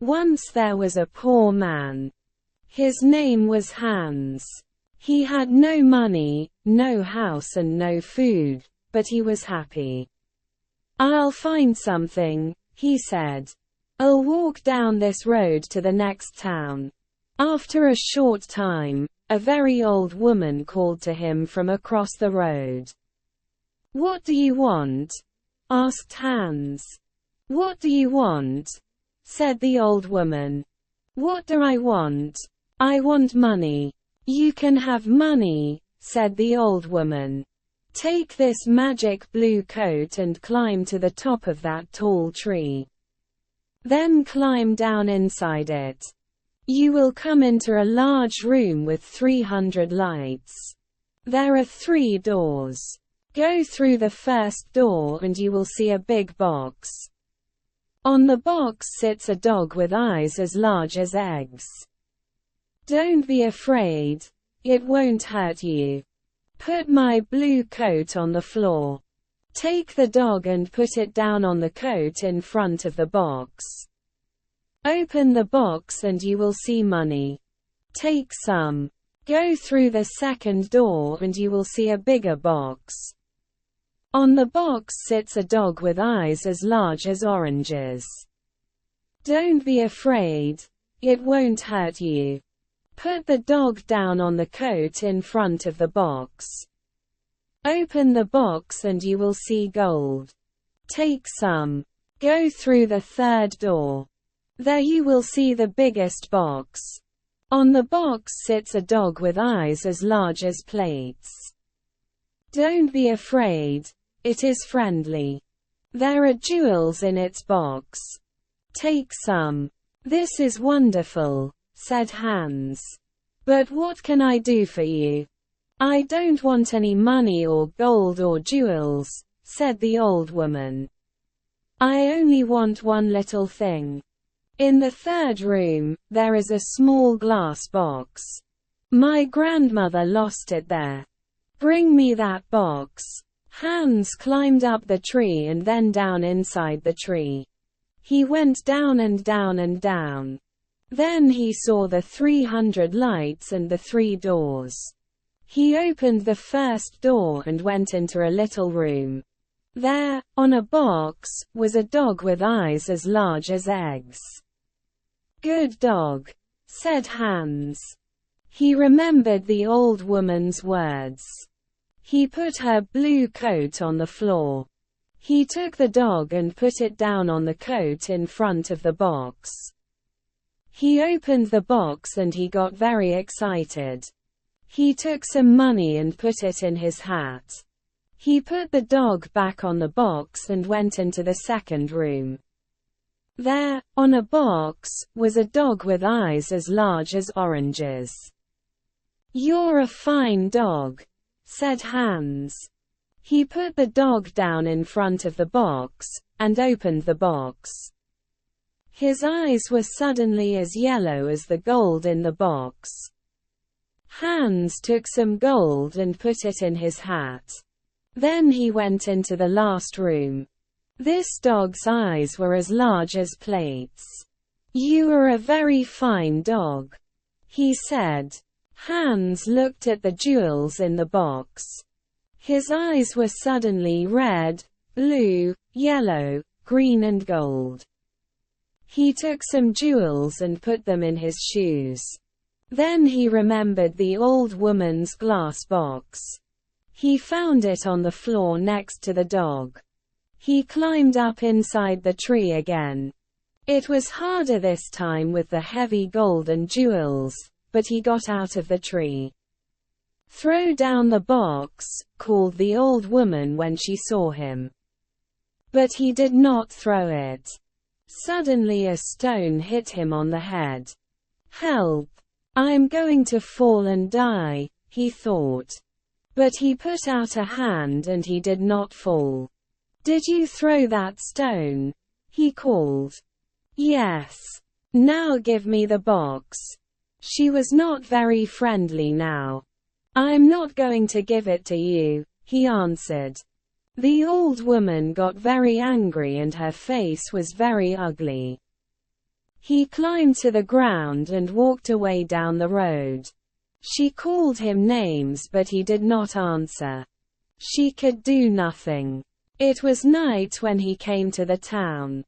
Once there was a poor man. His name was Hans. He had no money, no house and no food, but he was happy. "I'll find something," he said. "I'll walk down this road to the next town." After a short time, a very old woman called to him from across the road. "What do you want?" asked Hans. "What do you want?" said the old woman. "What do I want? I want money." "You can have money," said the old woman. "Take this magic blue coat and climb to the top of that tall tree. Then climb down inside it. You will come into a large room with 300 lights. There are 3 doors. Go through the first door and you will see a big box. On the box sits a dog with eyes as large as eggs. Don't be afraid. It won't hurt you. Put my blue coat on the floor. Take the dog and put it down on the coat in front of the box. Open the box and you will see money. Take some. Go through the second door and you will see a bigger box. On the box sits a dog with eyes as large as oranges. Don't be afraid. It won't hurt you. Put the dog down on the coat in front of the box. Open the box and you will see gold. Take some. Go through the third door. There you will see the biggest box. On the box sits a dog with eyes as large as plates. Don't be afraid. It is friendly. There are jewels in its box. Take some. This is wonderful, said Hans. But what can I do for you? I don't want any money or gold or jewels, said the old woman. I only want one little thing. In the third room, there is a small glass box. My grandmother lost it there. Bring me that box. Hans climbed up the tree and then down inside the tree. He went down and down and down. Then he saw the 300 lights and the 3 doors. He opened the first door and went into a little room. There, on a box, was a dog with eyes as large as eggs. Good dog, said Hans. He remembered the old woman's words. He put her blue coat on the floor. He took the dog and put it down on the coat in front of the box. He opened the box and he got very excited. He took some money and put it in his hat. He put the dog back on the box and went into the second room. There, on a box, was a dog with eyes as large as oranges. You're a fine dog, said Hans. He put the dog down in front of the box, and opened the box. His eyes were suddenly as yellow as the gold in the box. Hans took some gold and put it in his hat. Then he went into the last room. This dog's eyes were as large as plates. You are a very fine dog, he said. Hans looked at the jewels in the box. His eyes were suddenly red, blue, yellow, green and gold. He took some jewels and put them in his shoes. Then he remembered the old woman's glass box. He found it on the floor next to the dog. He climbed up inside the tree again. It was harder this time with the heavy gold and jewels, but he got out of the tree. Throw down the box, called the old woman when she saw him. But he did not throw it. Suddenly a stone hit him on the head. Help! I'm going to fall and die, he thought. But he put out a hand and he did not fall. Did you throw that stone? He called. Yes. Now give me the box. She was not very friendly now. I'm not going to give it to you, he answered. The old woman got very angry and her face was very ugly. He climbed to the ground and walked away down the road. She called him names but he did not answer. She could do nothing. It was night when he came to the town.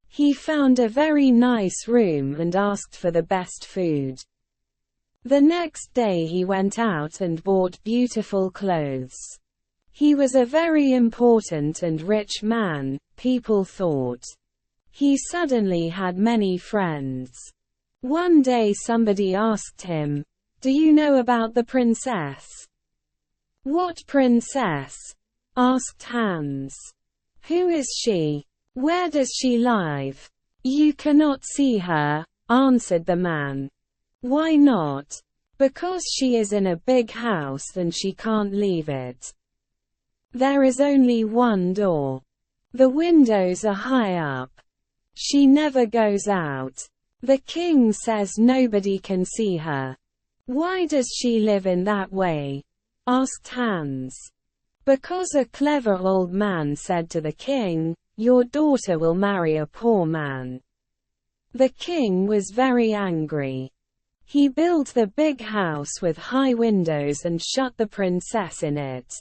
He found a very nice room and asked for the best food. The next day he went out and bought beautiful clothes. He was a very important and rich man, people thought. He suddenly had many friends. One day somebody asked him, "Do you know about the princess?" "What princess?" asked Hans. "Who is she? Where does she live?" "You cannot see her," answered the man. "Why not?" "Because she is in a big house and she can't leave it. There is only one door. The windows are high up. She never goes out. The king says nobody can see her." "Why does she live in that way?" asked Hans. "Because a clever old man said to the king, 'Your daughter will marry a poor man.'" The king was very angry. He built the big house with high windows and shut the princess in it.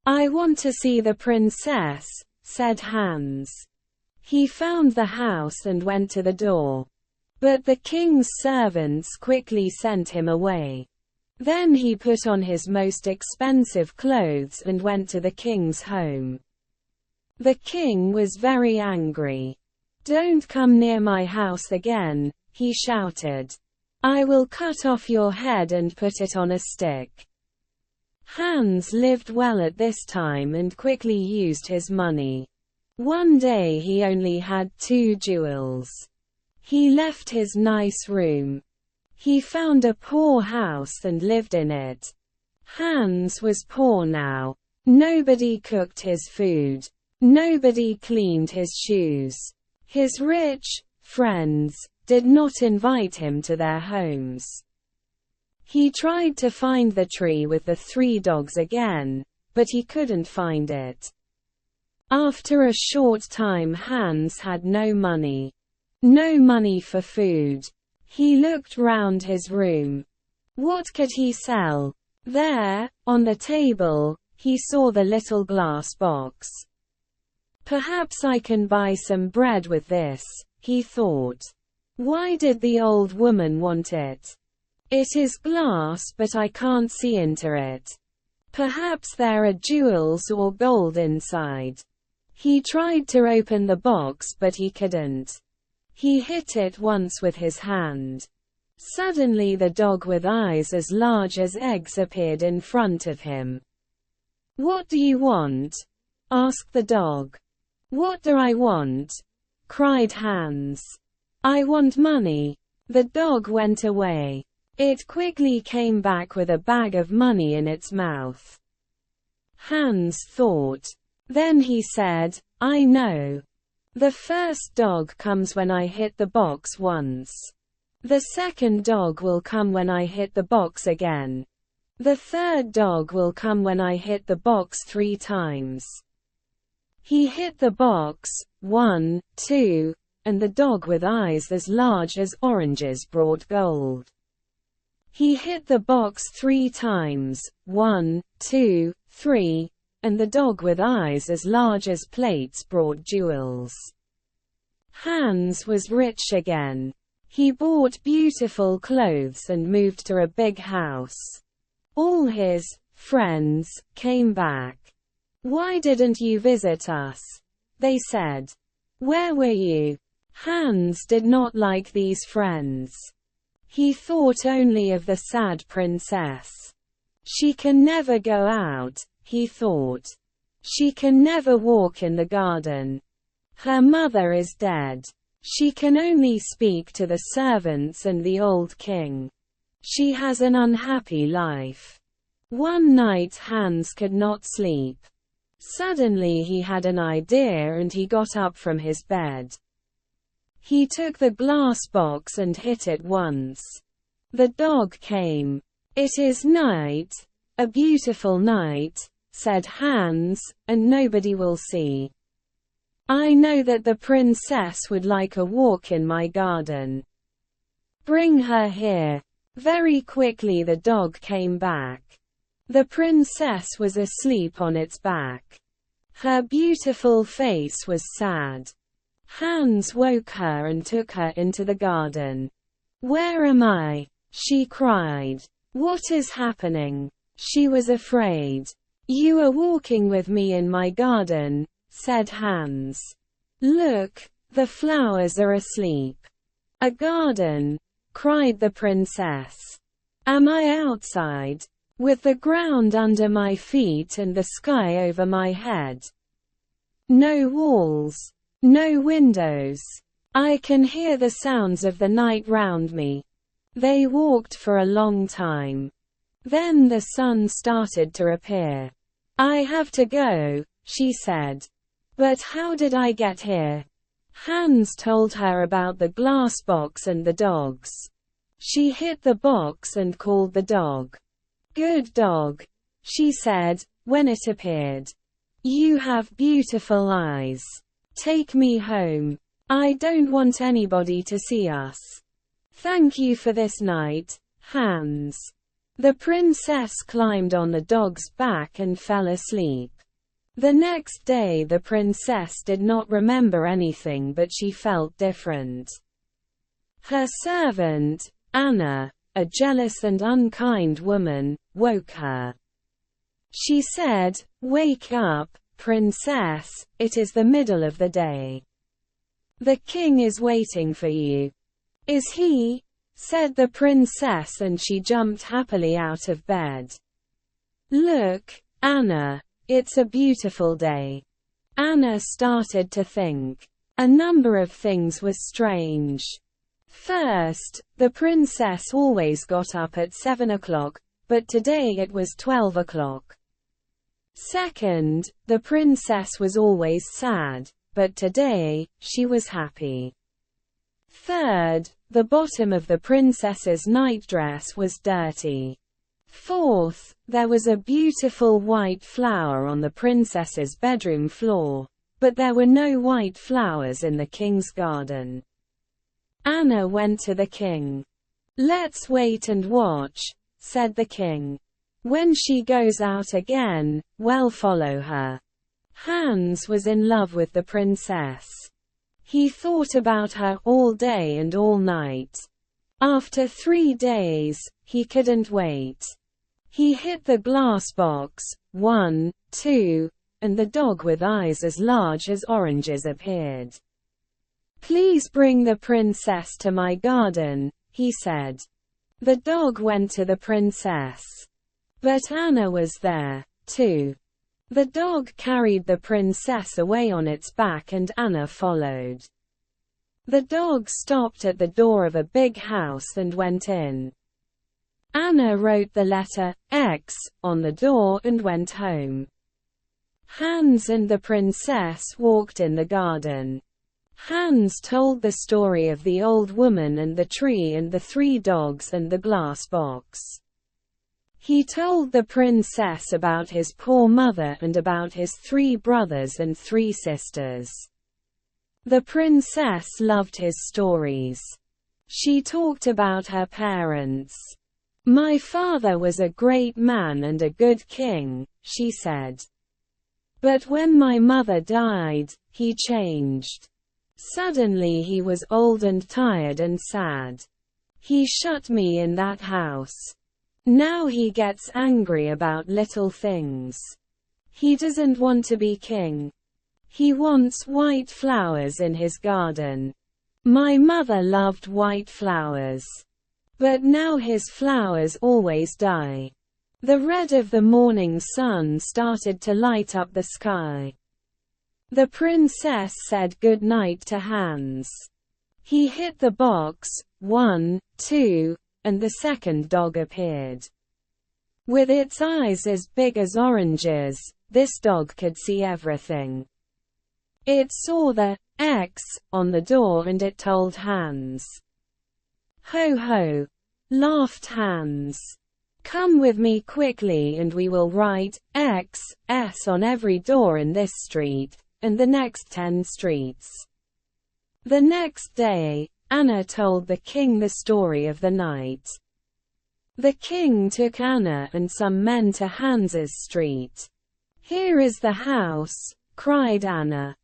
"I want to see the princess," said Hans. He found the house and went to the door. But the king's servants quickly sent him away. Then he put on his most expensive clothes and went to the king's home. The king was very angry. "Don't come near my house again," he shouted. "I will cut off your head and put it on a stick." Hans lived well at this time and quickly used his money. One day he only had 2 jewels. He left his nice room. He found a poor house and lived in it. Hans was poor now. Nobody cooked his food. Nobody cleaned his shoes. His rich friends did not invite him to their homes. He tried to find the tree with the 3 dogs again, but he couldn't find it. After a short time Hans had no money. No money for food. He looked round his room. What could he sell? There, on the table, he saw the little glass box. "Perhaps I can buy some bread with this," he thought. "Why did the old woman want it? It is glass but I can't see into it. Perhaps there are jewels or gold inside." He tried to open the box but he couldn't. He hit it once with his hand. Suddenly the dog with eyes as large as eggs appeared in front of him. "What do you want?" asked the dog. "What do I want?" cried Hans. "I want money." The dog went away. It quickly came back with a bag of money in its mouth. Hans thought. Then he said, "I know. The first dog comes when I hit the box once. The second dog will come when I hit the box again. The third dog will come when I hit the box 3 times. He hit the box, 1, 2, and the dog with eyes as large as oranges brought gold. He hit the box 3 times, 1, 2, 3, and the dog with eyes as large as plates brought jewels. Hans was rich again. He bought beautiful clothes and moved to a big house. All his friends came back. "Why didn't you visit us?" they said. "Where were you?" Hans did not like these friends. He thought only of the sad princess. "She can never go out," he thought. "She can never walk in the garden. Her mother is dead. She can only speak to the servants and the old king. She has an unhappy life." One night Hans could not sleep. Suddenly he had an idea and he got up from his bed. He took the glass box and hit it once. The dog came. "It is night, a beautiful night," said Hans, "and nobody will see." I know that the princess would like a walk in my garden. Bring her here." Very quickly the dog came back. The princess was asleep on its back. Her beautiful face was sad. Hans woke her and took her into the garden. "Where am I?" she cried. "What is happening?" She was afraid. "You are walking with me in my garden," said Hans. "Look, the flowers are asleep." "A garden?" cried the princess. "Am I outside, with the ground under my feet and the sky over my head? No walls, no windows. I can hear the sounds of the night round me." They walked for a long time. Then the sun started to appear. "I have to go," she said. "But how did I get here?" Hans told her about the glass box and the dogs. She hit the box and called the dog. "Good dog," she said, when it appeared. "You have beautiful eyes. Take me home. I don't want anybody to see us." "Thank you for this night, Hans." The princess climbed on the dog's back and fell asleep. The next day the princess did not remember anything, but she felt different. Her servant, Anna, a jealous and unkind woman, woke her. She said, "Wake up, princess, it is the middle of the day. The king is waiting for you." "Is he?" said the princess, and she jumped happily out of bed. "Look, Anna, it's a beautiful day." Anna started to think. A number of things were strange. First, the princess always got up at 7 o'clock, but today it was 12 o'clock. Second, the princess was always sad, but today, she was happy. Third, the bottom of the princess's nightdress was dirty. Fourth, there was a beautiful white flower on the princess's bedroom floor, but there were no white flowers in the king's garden. Anna went to the king. "Let's wait and watch," said the king. "When she goes out again, we'll follow her." Hans was in love with the princess. He thought about her all day and all night. After 3 days, he couldn't wait. He hit the glass box, 1, 2, and the dog with eyes as large as oranges appeared. "Please bring the princess to my garden," he said. The dog went to the princess. But Anna was there, too. The dog carried the princess away on its back and Anna followed. The dog stopped at the door of a big house and went in. Anna wrote the letter X on the door and went home. Hans and the princess walked in the garden. Hans told the story of the old woman and the tree and the 3 dogs and the glass box. He told the princess about his poor mother and about his 3 brothers and 3 sisters. The princess loved his stories. She talked about her parents. "My father was a great man and a good king," she said. "But when my mother died, he changed. Suddenly he was old and tired and sad. He shut me in that house. Now he gets angry about little things. He doesn't want to be king. He wants white flowers in his garden. My mother loved white flowers. But now his flowers always die." The red of the morning sun started to light up the sky. The princess said good night to Hans. He hit the box, 1, 2, and the second dog appeared. With its eyes as big as oranges, this dog could see everything. It saw the X on the door and it told Hans. "Ho ho!" laughed Hans. "Come with me quickly and we will write X, S on every door in this street, and the next 10 streets. The next day, Anna told the king the story of the night. The king took Anna and some men to Hans's street. "Here is the house," cried Anna.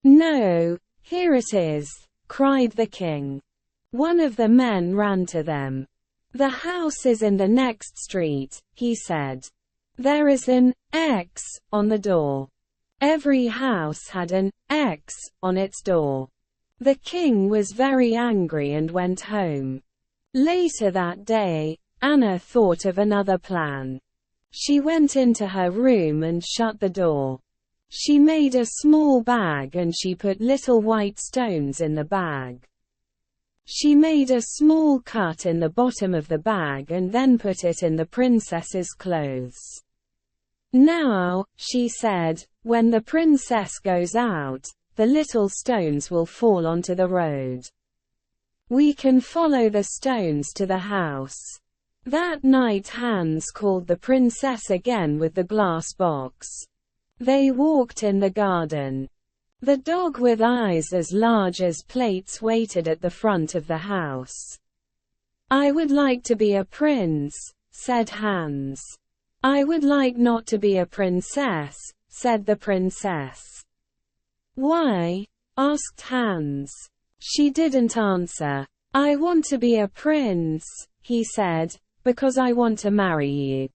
"No, here it is," cried the king. One of the men ran to them. "The house is in the next street," he said. "There is an X on the door." Every house had an X on its door. The king was very angry and went home. Later that day, Anna thought of another plan. She went into her room and shut the door. She made a small bag and she put little white stones in the bag. She made a small cut in the bottom of the bag and then put it in the princess's clothes. "Now," she said, "when the princess goes out, the little stones will fall onto the road. We can follow the stones to the house." That night Hans called the princess again with the glass box. They walked in the garden. The dog with eyes as large as plates waited at the front of the house. "I would like to be a prince," said Hans. "I would like not to be a princess," said the princess. "Why?" asked Hans. She didn't answer. "I want to be a prince," he said, "because I want to marry you."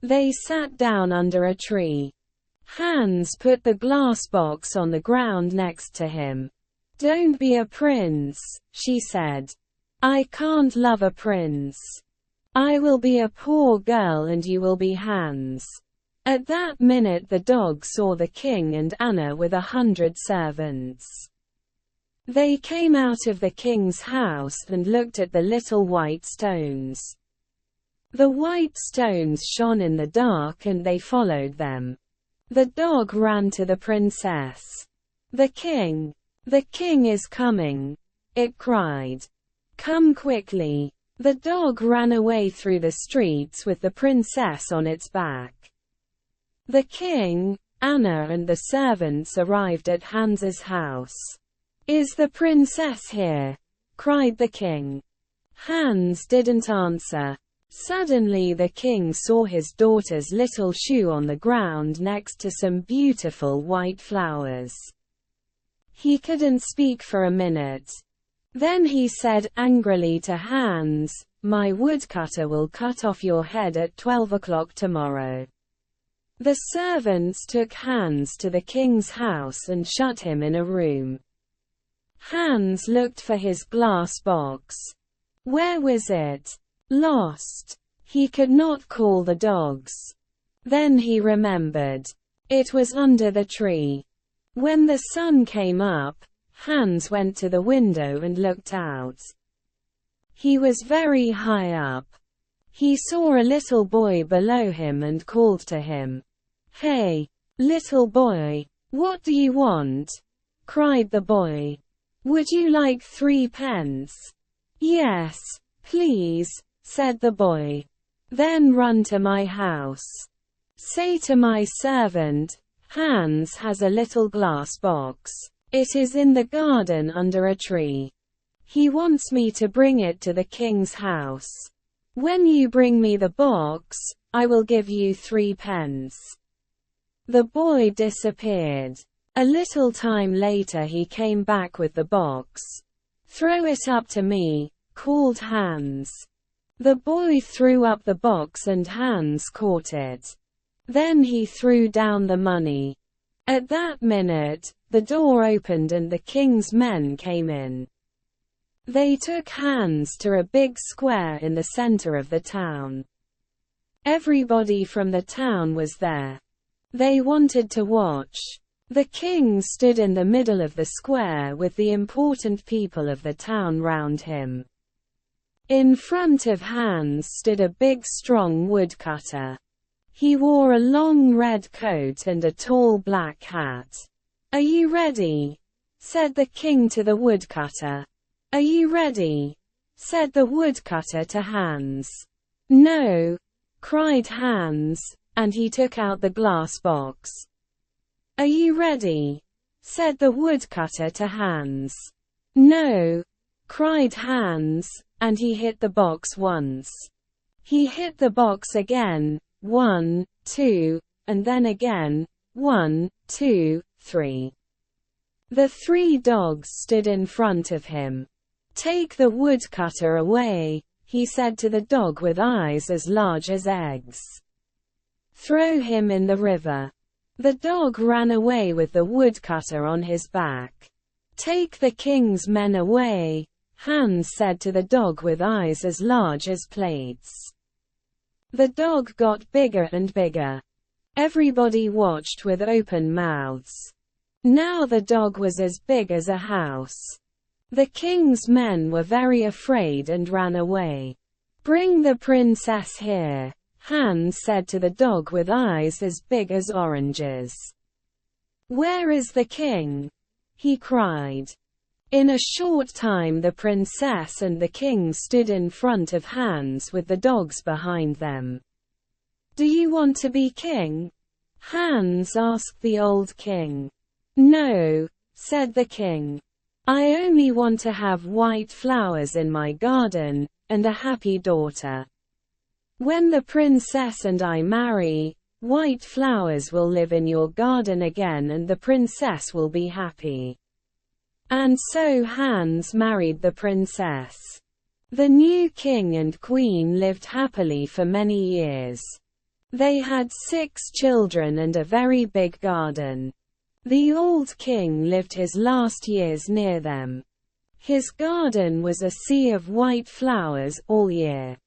They sat down under a tree. Hans put the glass box on the ground next to him. "Don't be a prince," she said. "I can't love a prince. I will be a poor girl and you will be Hans." At that minute the dog saw the king and Anna with 100 servants. They came out of the king's house and looked at the little white stones. The white stones shone in the dark and they followed them. The dog ran to the princess. The king is coming," it cried. "Come quickly." The dog ran away through the streets with the princess on its back. The king, Anna and the servants arrived at Hans's house. "Is the princess here?" cried the king. Hans didn't answer. Suddenly the king saw his daughter's little shoe on the ground next to some beautiful white flowers. He couldn't speak for a minute. Then he said angrily to Hans, "My woodcutter will cut off your head at 12 o'clock tomorrow." The servants took Hans to the king's house and shut him in a room. Hans looked for his glass box. Where was it? Lost. He could not call the dogs. Then he remembered. It was under the tree. When the sun came up, Hans went to the window and looked out. He was very high up. He saw a little boy below him and called to him. "Hey, little boy, what do you want?" cried the boy. "Would you like 3 pence? "Yes, please," said the boy. "Then run to my house. Say to my servant, Hans has a little glass box. It is in the garden under a tree. He wants me to bring it to the king's house. When you bring me the box, I will give you 3 pence." The boy disappeared. A little time later he came back with the box. "Throw it up to me," called Hans. The boy threw up the box and Hans caught it. Then he threw down the money. At that minute, the door opened and the king's men came in. They took Hans to a big square in the center of the town. Everybody from the town was there. They wanted to watch. The king stood in the middle of the square with the important people of the town round him. In front of Hans stood a big strong woodcutter. He wore a long red coat and a tall black hat. "Are you ready?" said the king to the woodcutter. "Are you ready?" said the woodcutter to Hans. "No," cried Hans, and he took out the glass box. "Are you ready?" said the woodcutter to Hans. "No," cried Hans, and he hit the box once. He hit the box again, 1, 2, and then again, 1, 2, 3. The 3 dogs stood in front of him. "Take the woodcutter away," he said to the dog with eyes as large as eggs. "Throw him in the river." The dog ran away with the woodcutter on his back. "Take the king's men away," Hans said to the dog with eyes as large as plates. The dog got bigger and bigger. Everybody watched with open mouths. Now the dog was as big as a house. The king's men were very afraid and ran away. "Bring the princess here," Hans said to the dog with eyes as big as oranges. "Where is the king?" he cried. In a short time the princess and the king stood in front of Hans with the dogs behind them. "Do you want to be king?" Hans asked the old king. "No," said the king. "I only want to have white flowers in my garden, and a happy daughter. When the princess and I marry, white flowers will live in your garden again and the princess will be happy." And so Hans married the princess. The new king and queen lived happily for many years. They had 6 children and a very big garden. The old king lived his last years near them. His garden was a sea of white flowers all year.